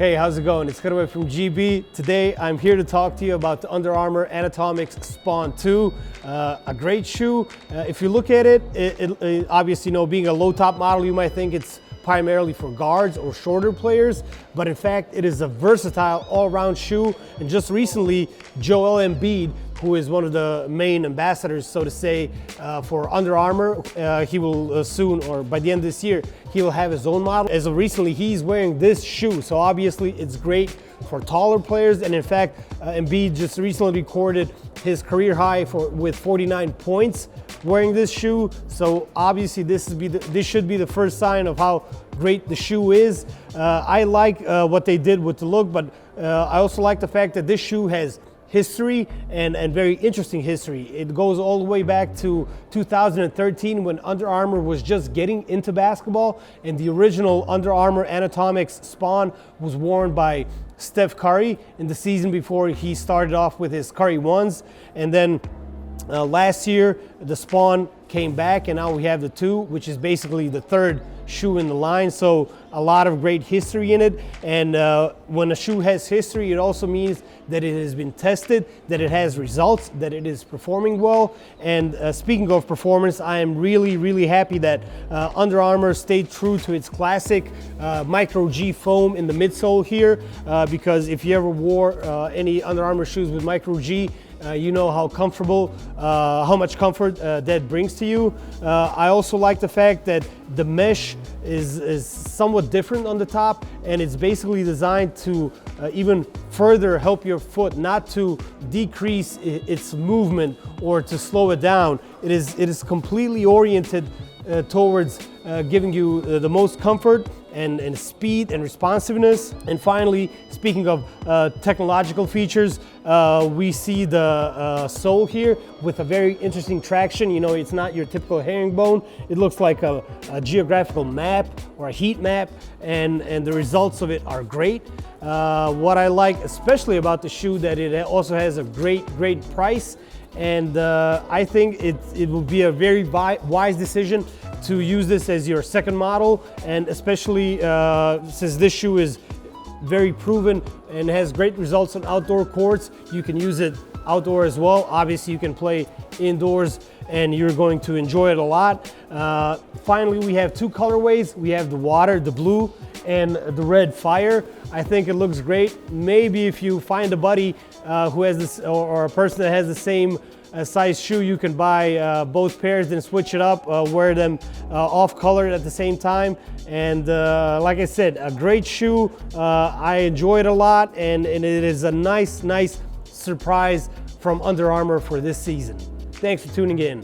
Hey, how's it going? It's Karawe from GB. Today, I'm here to talk to you about the Under Armour Anatomix Spawn 2. A great shoe. If you look at it, obviously, being a low top model, you might think it's primarily for guards or shorter players, but in fact, it is a versatile all-around shoe. And just recently, Joel Embiid, who is one of the main ambassadors, so to say, for Under Armour, he will soon, or by the end of this year, he will have his own model. As of recently, he's wearing this shoe, so obviously it's great for taller players. And in fact, Embiid just recently recorded his career high with 49 points wearing this shoe. So obviously this should be the first sign of how great the shoe is. I like what they did with the look, but I also like the fact that this shoe has history and very interesting history. It goes all the way back to 2013 when Under Armour was just getting into basketball, and the original Under Armour Anatomix Spawn was worn by Steph Curry in the season before he started off with his Curry ones. And then last year the Spawn came back, and now we have the 2, which is basically the third shoe in the line. So a lot of great history in it. And when a shoe has history, it also means that it has been tested, that it has results, that it is performing well. And speaking of performance, I am really happy that Under Armour stayed true to its classic micro G foam in the midsole here, because if you ever wore any Under Armour shoes with micro G, you know how comfortable, how much comfort that brings to you. I also like the fact that the mesh is somewhat different on the top, and it's basically designed to even further help your foot, not to decrease its movement or to slow it down. It is completely oriented towards giving you the most comfort and speed and responsiveness. And finally, speaking of technological features, we see the sole here with a very interesting traction. It's not your typical herringbone. It looks like a geographical map or a heat map, and the results of it are great. What I like especially about the shoe, that it also has a great price, and I think it will be a very wise decision to use this as your second model, and especially since this shoe is very proven and has great results on outdoor courts. You can use it outdoor as well. Obviously you can play indoors and you're going to enjoy it a lot. Finally, we have 2 colorways. We have the water, the blue, and the red fire. I think it looks great. Maybe if you find a buddy who has this, or a person that has the same size shoe, you can buy both pairs, then switch it up, wear them off colored at the same time. And like I said, a great shoe. I enjoy it a lot, and it is a nice surprise from Under Armour for this season. Thanks for tuning in.